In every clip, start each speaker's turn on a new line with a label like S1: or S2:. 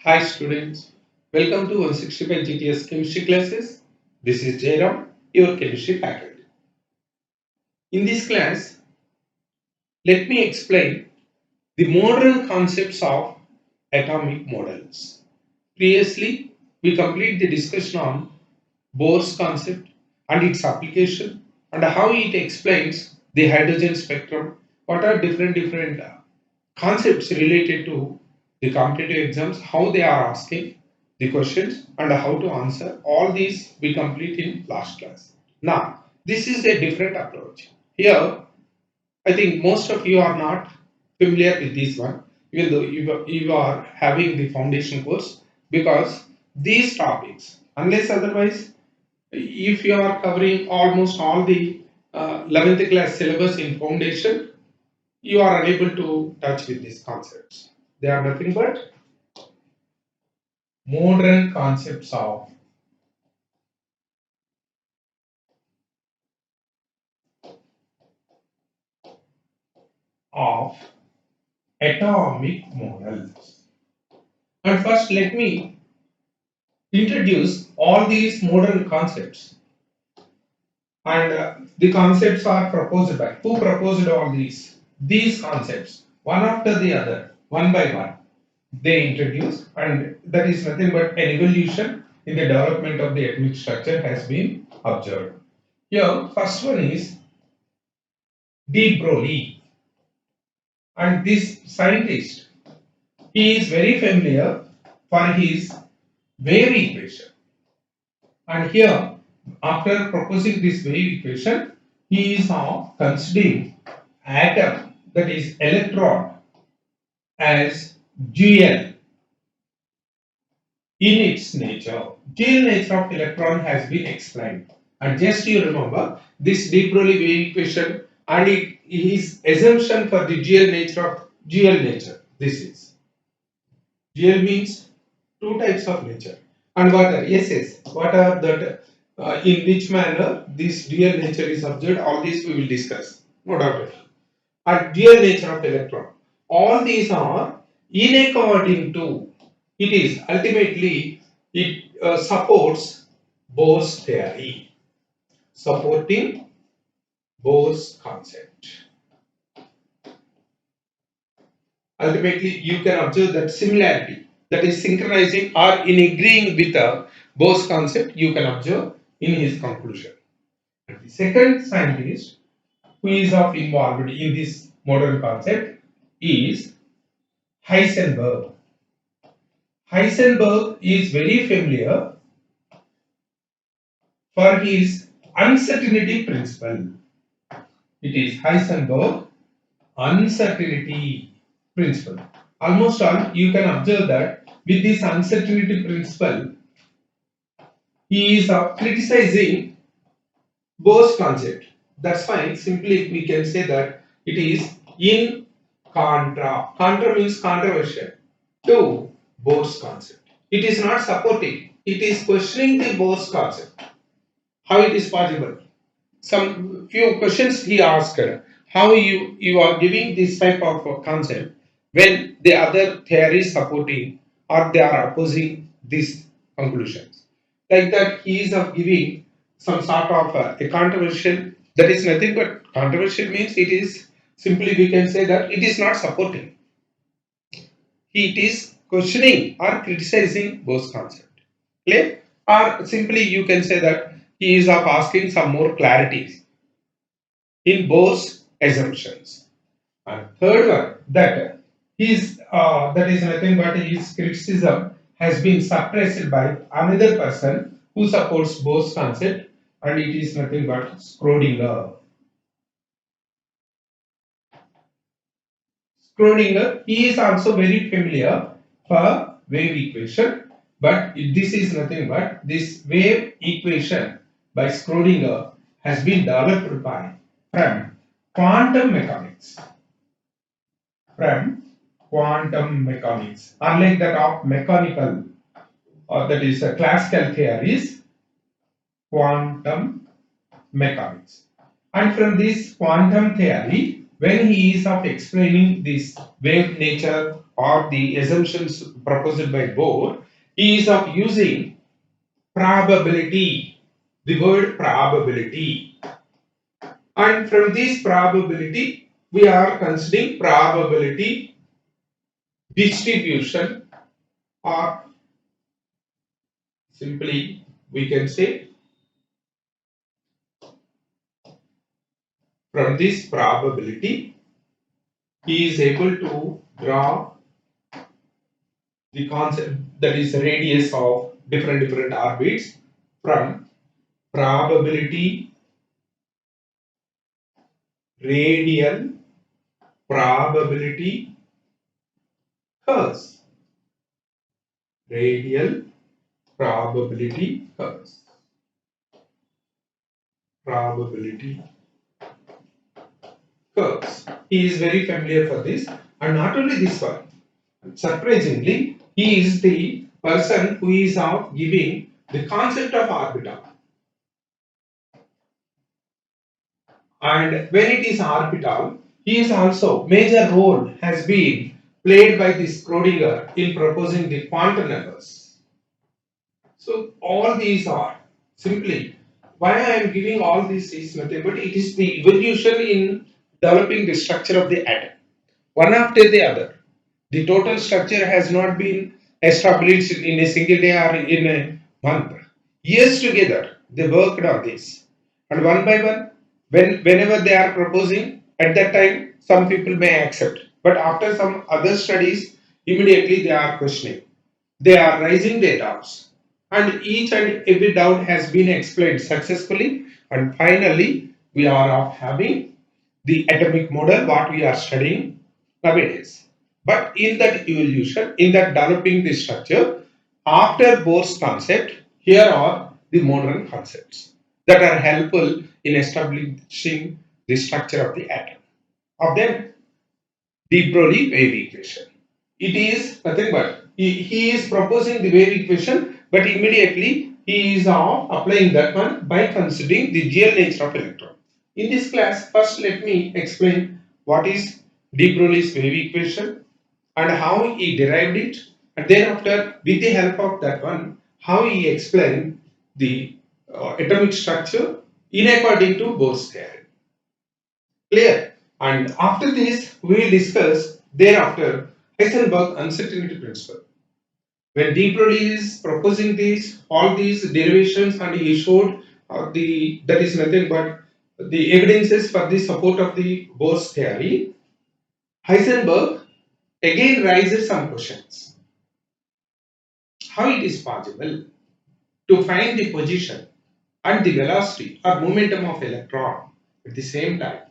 S1: Hi students, welcome to 165 GTS Chemistry Classes. This is JAYARAM, your chemistry faculty. In this class, let me explain the modern concepts of atomic models. Previously, we completed the discussion on Bohr's concept and its application and how it explains the hydrogen spectrum, what are different concepts related to the competitive exams, how they are asking the questions and how to answer. All these we complete in last class. Now, this is a different approach. Here, I think most of you are not familiar with this one, even though you are having the foundation course, because these topics, unless otherwise, if you are covering almost all the 11th class syllabus in foundation, you are unable to touch with these concepts. They are nothing but modern concepts of atomic models. And first, let me introduce all these modern concepts. And the concepts are proposed by who proposed all these? These concepts, one after the other, one by one, they introduced, and that is nothing but an evolution in the development of the atomic structure has been observed. Here, first one is de Broglie, and this scientist, he is very familiar for his wave equation. And here, after proposing this wave equation, he is now considering atom, that is electron, as dual in its nature. Dual nature of electron has been explained. And just you remember this de Broglie wave equation and his assumption for the dual nature of dual nature. This is dual means two types of nature. And what are yes, what are that? In which manner this dual nature is observed? All these we will discuss. No doubt. And dual nature of electron. All these are in according to it is ultimately it supports Bohr's theory, supporting Bohr's concept. Ultimately, you can observe that similarity, that is synchronizing or in agreeing with Bohr's concept, you can observe in his conclusion. And the second scientist who is involved in this modern concept is Heisenberg. Heisenberg is very familiar for his uncertainty principle. It is Heisenberg uncertainty principle. Almost all you can observe that with this uncertainty principle, he is criticizing Bohr's concept. That's fine. Simply we can say that it is in contra. Contra means controversial to Bohr's concept. It is not supporting. It is questioning the Bohr's concept. How it is possible? Some few questions he asked. How you are giving this type of concept when the other theory is supporting or they are opposing these conclusions? Like that, he is giving some sort of a controversial. That is nothing but controversial means it is simply we can say that it is not supporting. It is questioning or criticizing Bohr's concept. Clear? Or simply you can say that he is asking some more clarity in Bohr's assumptions. And third one, that that is nothing but his criticism has been suppressed by another person who supports Bohr's concept, and it is nothing but Schrödinger. Schrödinger, he is also very familiar for wave equation, but this is nothing but this wave equation by Schrödinger has been developed by from quantum mechanics. From quantum mechanics, unlike that of mechanical, or that is classical theories, quantum mechanics. And from this quantum theory, when he is explaining this wave nature or the assumptions proposed by Bohr is of using probability, the word probability. And from this probability, we are considering probability distribution, or simply we can say from this probability, he is able to draw the concept, that is the radius of different orbits, from probability radial probability curves. Radial probability curves. Probability curves. He is very familiar for this, and not only this one. Surprisingly, he is the person who is out giving the concept of orbital. And when it is orbital, he is also major role has been played by this Schrödinger in proposing the quantum numbers. So all these are simply why I am giving all this is nothing but it is the evolution in developing the structure of the atom, one after the other. The total structure has not been established in a single day or in a month. Years together, they worked on this. And one by one, whenever they are proposing, at that time, some people may accept. But after some other studies, immediately they are questioning. They are raising their doubts. And each and every doubt has been explained successfully. And finally, we are having the atomic model, what we are studying nowadays. But in that evolution, in that developing the structure, after Bohr's concept, here are the modern concepts that are helpful in establishing the structure of the atom. Of them, de Broglie wave equation. It is nothing but he is proposing the wave equation, but immediately he is applying that one by considering the GL nature of electron. In this class, first let me explain what is de Broglie's wave equation and how he derived it, and then after, with the help of that one, how he explained the atomic structure in according to Bohr's theory. Clear? And after this, we will discuss thereafter Heisenberg uncertainty principle. When de Broglie is proposing this, all these derivations, and he showed that is nothing but the evidences for the support of the Bohr's theory, Heisenberg again raises some questions. How it is possible to find the position and the velocity or momentum of electron at the same time?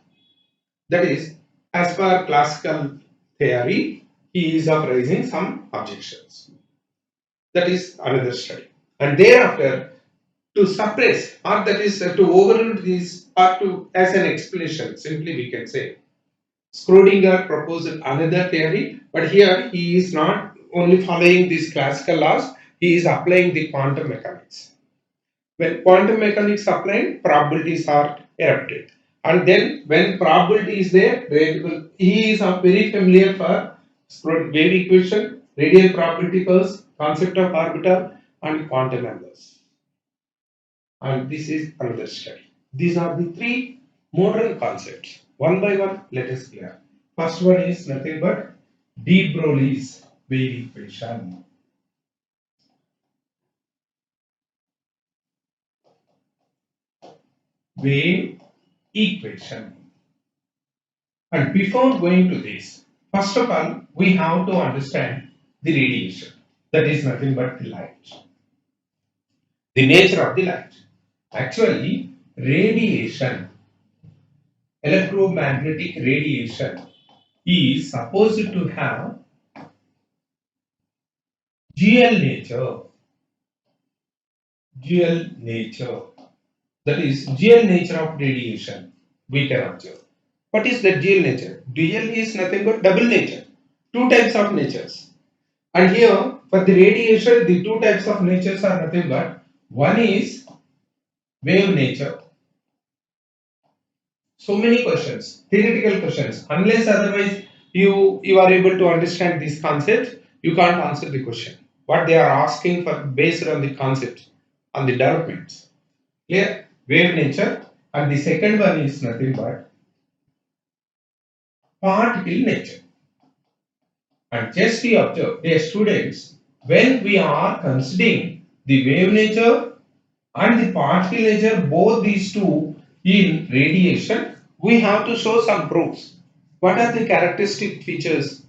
S1: That is, as per classical theory, he is raising some objections. That is another study. And thereafter, to suppress, or that is to overrule this, or to as an explanation, simply we can say Schrödinger proposed another theory, but here he is not only following these classical laws, he is applying the quantum mechanics. When quantum mechanics applied, probabilities are erupted. And then when probability is there, he is very familiar for wave equation, radial probability curves, concept of orbital, and quantum numbers. And this is another study. These are the three modern concepts. One by one, let us clear. First one is nothing but de Broglie's wave equation. Wave equation. And before going to this, first of all, we have to understand the radiation. That is nothing but the light. The nature of the light. Actually, radiation, electromagnetic radiation, is supposed to have GL nature. GL nature. That is GL nature of radiation. We can observe. What is the GL nature? GL is nothing but double nature. Two types of natures. And here, for the radiation, the two types of natures are nothing but one is wave nature. So many questions, theoretical questions, unless otherwise you are able to understand this concept, you can't answer the question. What they are asking for based on the concept, on the developments. Clear? Wave nature. And the second one is nothing but particle nature. And just we observe, dear students, when we are considering the wave nature and the particle nature, both these two in radiation, we have to show some proofs. What are the characteristic features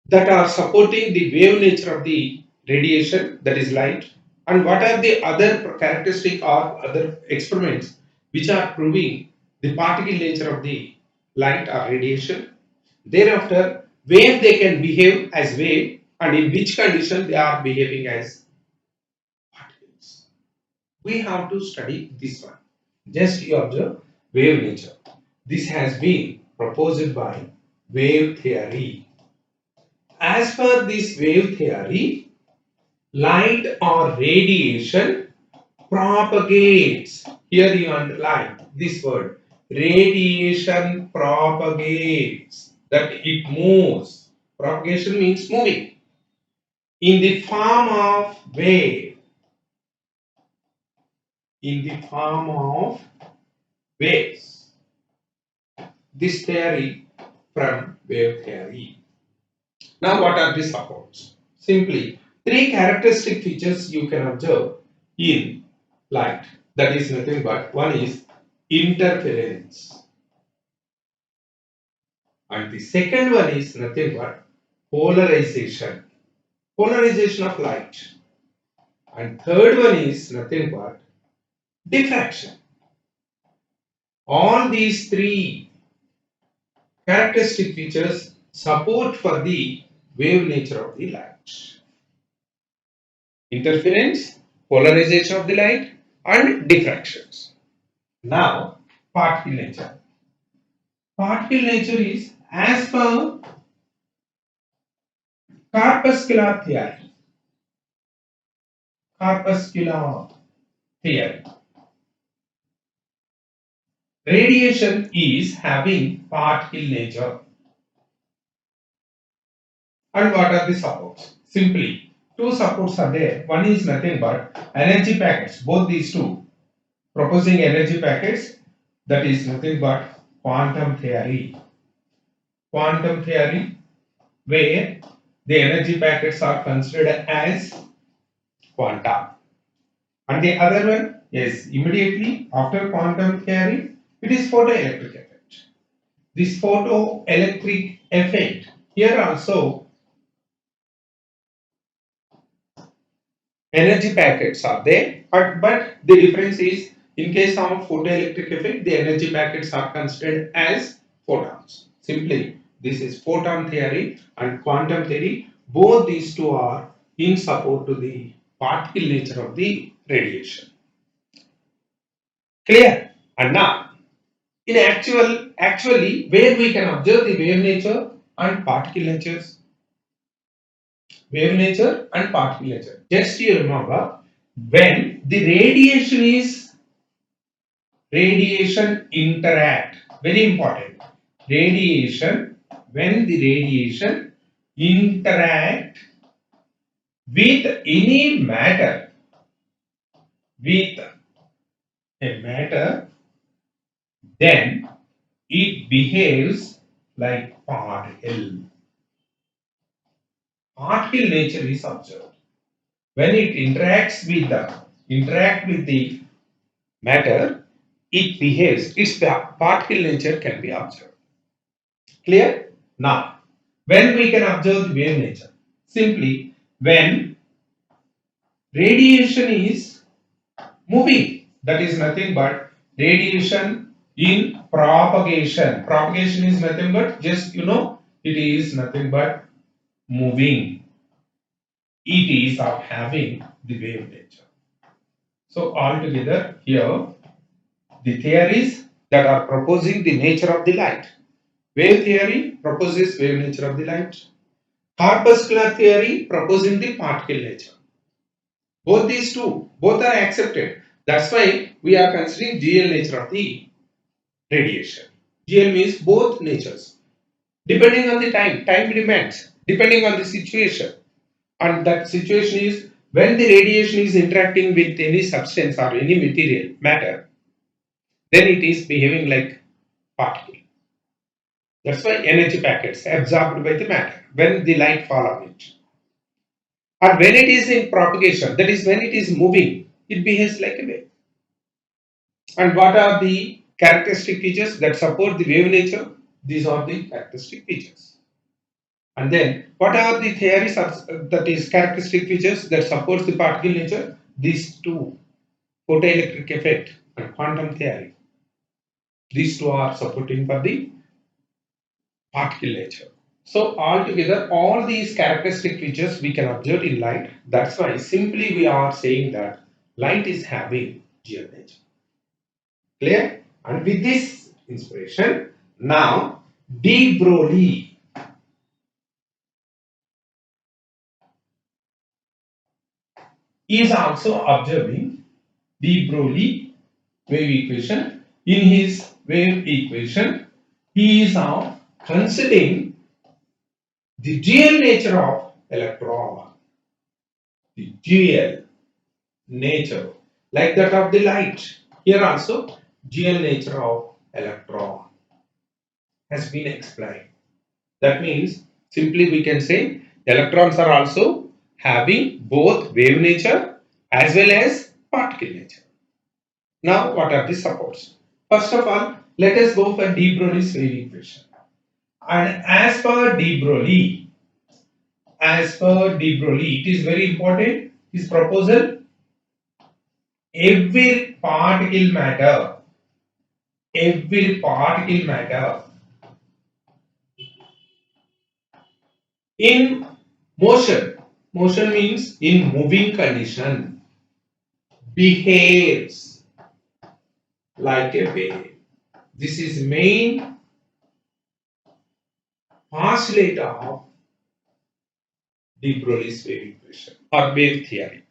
S1: that are supporting the wave nature of the radiation, that is light, and what are the other characteristic or other experiments which are proving the particle nature of the light or radiation. Thereafter, where they can behave as wave and in which condition they are behaving as particles. We have to study this one. Just you observe wave nature. This has been proposed by wave theory. As per this wave theory, light or radiation propagates. Here you underline this word. Radiation propagates. That it moves. Propagation means moving. In the form of wave. In the form of waves. This theory from wave theory. Now what are the supports? Simply, three characteristic features you can observe in light. That is nothing but one is interference. And the second one is nothing but polarization. Polarization of light. And third one is nothing but diffraction. All these three characteristic features support for the wave nature of the light. Interference, polarization of the light, and diffractions. Now, particle nature. Particle nature is as per corpuscular theory. Corpuscular theory. Radiation is having particle nature. And what are the supports? Simply, two supports are there. One is nothing but energy packets. Both these two proposing energy packets, that is nothing but quantum theory. Quantum theory, where the energy packets are considered as quanta. And the other one is immediately after quantum theory, it is photoelectric effect. This photoelectric effect, here also energy packets are there, but the difference is in case of photoelectric effect, the energy packets are considered as photons. Simply, this is photon theory and quantum theory. Both these two are in support to the particle nature of the radiation. Clear? And now, in actually, where we can observe the wave nature and particle natures. Wave nature and particle nature. Just you remember, when the radiation interact, very important. When the radiation interact with any matter, with a matter, then it behaves like particle. Particle nature is observed. When it interact with the matter, it behaves. Its particle nature can be observed. Clear? Now, when we can observe the wave nature? Simply, when radiation is moving, that is nothing but radiation in propagation. Propagation is nothing but just it is nothing but moving. It is of having the wave nature. So altogether here the theories that are proposing the nature of the light. Wave theory proposes wave nature of the light. Corpuscular theory proposing the particle nature. Both these two, both are accepted. That's why we are considering GL nature of the radiation. GL means both natures. Depending on the time demands, depending on the situation. And that situation is when the radiation is interacting with any substance or any material, matter, then it is behaving like particle. That's why energy packets absorbed by the matter when the light fall on it. Or when it is in propagation, that is when it is moving, it behaves like a wave. And what are the characteristic features that support the wave nature? These are the characteristic features. And then what are the theories that is characteristic features that supports the particle nature? These two, photoelectric effect and quantum theory. These two are supporting for the particle nature. So altogether, all these characteristic features we can observe in light. That's why simply we are saying that light is having dual nature. Clear? And with this inspiration, now de Broglie is also observing de Broglie wave equation. In his wave equation, he is now considering the dual nature of electron. The dual nature, like that of the light. Here also, dual nature of electron has been explained. That means simply we can say electrons are also having both wave nature as well as particle nature. Now, what are the supports? First of all, let us go for de Broglie's wave equation. And as per de Broglie, it is very important. His proposal: every particle matter, every particle matter in motion. Motion means in moving condition, behaves like a wave. This is main postulate of de Broglie's wave equation or wave theory.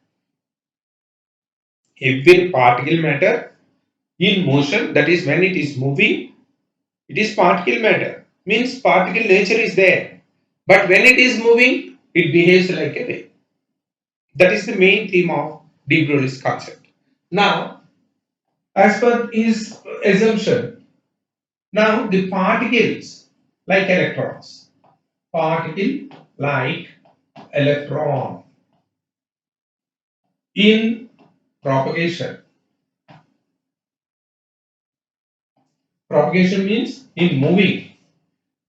S1: Every particle matter in motion, that is when it is moving, it is particle matter. Means particle nature is there. But when it is moving, it behaves like a wave. That is the main theme of de Broglie's concept. Now, as per his assumption, now the particles like electrons, particle like electron in propagation. Propagation means in moving,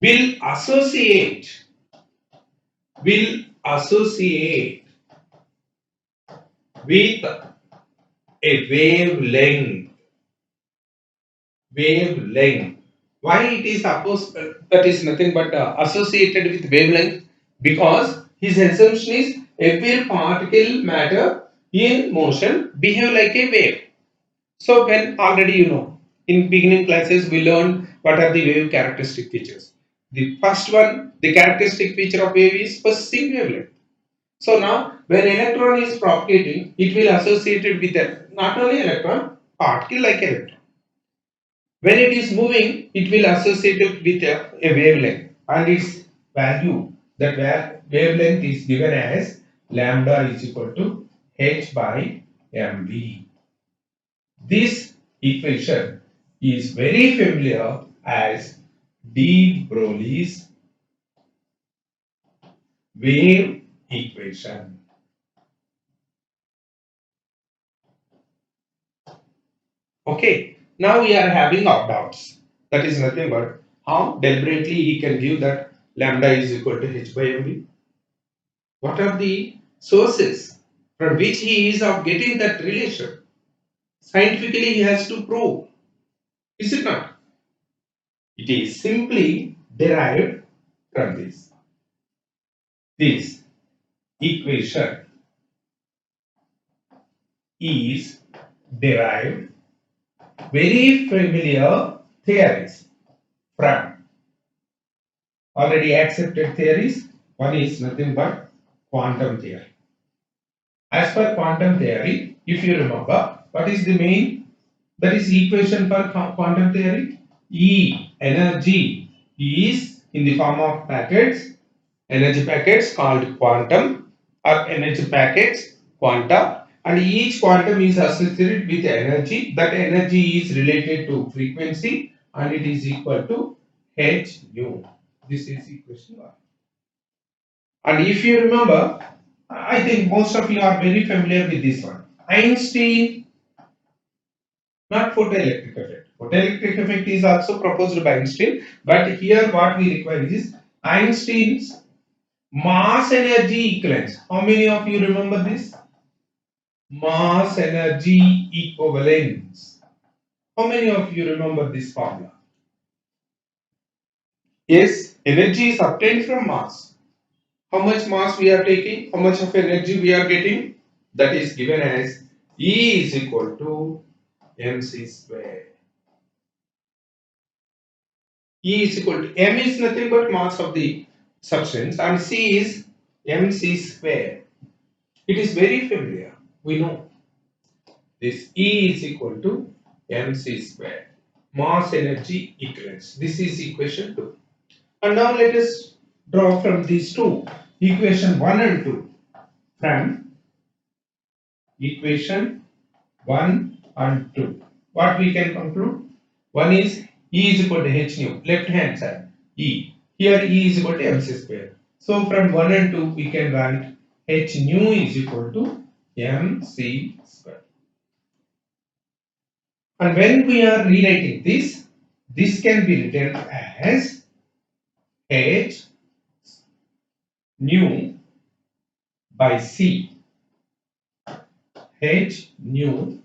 S1: will associate with a wavelength. Why it is supposed that is nothing but associated with wavelength? Because his assumption is every particle matter in motion behave like a wave. So when already in beginning classes we learned what are the wave characteristic features. The first one, the characteristic feature of wave is perceived wavelength. So now when electron is propagating, it will associate it with not only electron, particle like electron. When it is moving, it will associate it with a wavelength, and its value, that wavelength is given as lambda is equal to h by mv. This equation is very familiar as de Broglie's wave equation. Okay, now we are having our doubts. That is nothing but how deliberately he can give that lambda is equal to h by mv. What are the sources from which he is of getting that relation? Scientifically, he has to prove. Is it not? It is simply derived from this. This equation is derived very familiar theories from already accepted theories. One is nothing but quantum theory. As per quantum theory, if you remember, what is the main that is equation for quantum theory? E energy is in the form of packets, energy packets called quantum or energy packets, quanta, and each quantum is associated with energy. That energy is related to frequency and it is equal to h nu. This is equation 1. And if you remember, I think most of you are very familiar with this one. Einstein, not photoelectric effect. Photoelectric effect is also proposed by Einstein, but here what we require is Einstein's mass energy equivalence. How many of you remember this? Mass energy equivalence. How many of you remember this formula? Yes, energy is obtained from mass. How much mass we are taking? How much of energy we are getting? That is given as E is equal to mc square. E is equal to m is nothing but mass of the substance and c is mc square. It is very familiar. We know this E is equal to mc square. Mass energy equivalence. This is equation 2. And now let us draw from these two, equation 1 and 2. From equation 1 and 2. What we can conclude? One is E is equal to h nu, left hand side, E. Here E is equal to mc square. So from 1 and 2 we can write h nu is equal to mc square. And when we are rewriting this, this can be written as h nu by c. H nu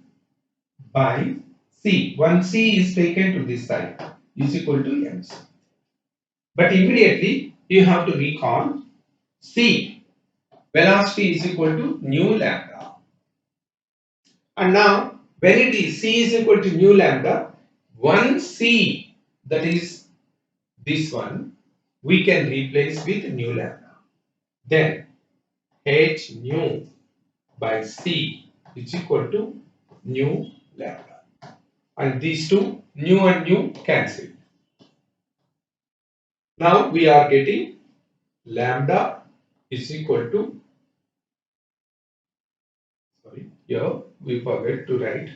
S1: by c. One c is taken to this side is equal to mc. But immediately you have to recall c. Velocity is equal to nu lambda. And now when it is c is equal to nu lambda, one c, that is this one, we can replace with nu lambda. Then h nu by c is equal to nu lambda. And these two, nu and nu, cancel. Now we are getting lambda is equal to, sorry, here we forget to write,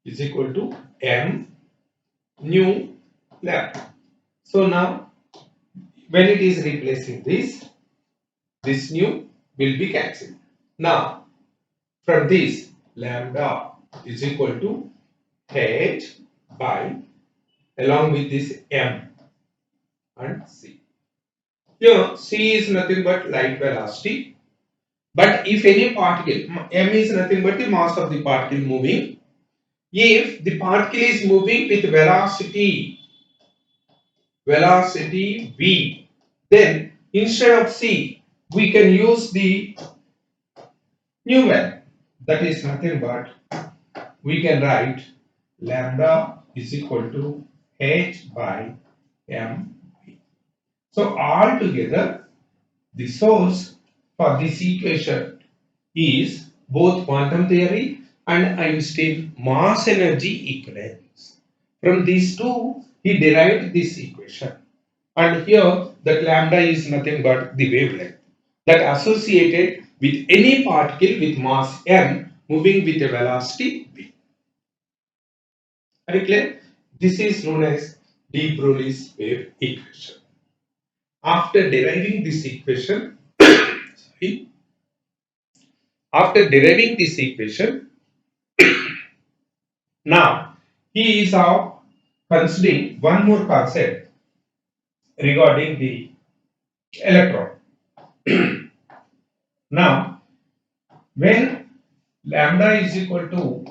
S1: is equal to m nu lambda. So now when it is replacing this nu will be cancelled. Now from this, lambda is equal to h by, along with this m and c. Here c is nothing but light velocity, but if any particle, m is nothing but the mass of the particle moving. If the particle is moving with velocity v, then instead of c we can use the new value, that is nothing but we can write lambda is equal to h by m. So altogether the source for this equation is both quantum theory and Einstein mass energy equivalence. From these two he derived this equation, and here that lambda is nothing but the wavelength that associated with any particle with mass m moving with a velocity v. Are you clear? This is known as de Broglie's wave equation. After deriving this equation, sorry, after deriving this equation, now he is considering one more concept regarding the electron. Now, when lambda is equal to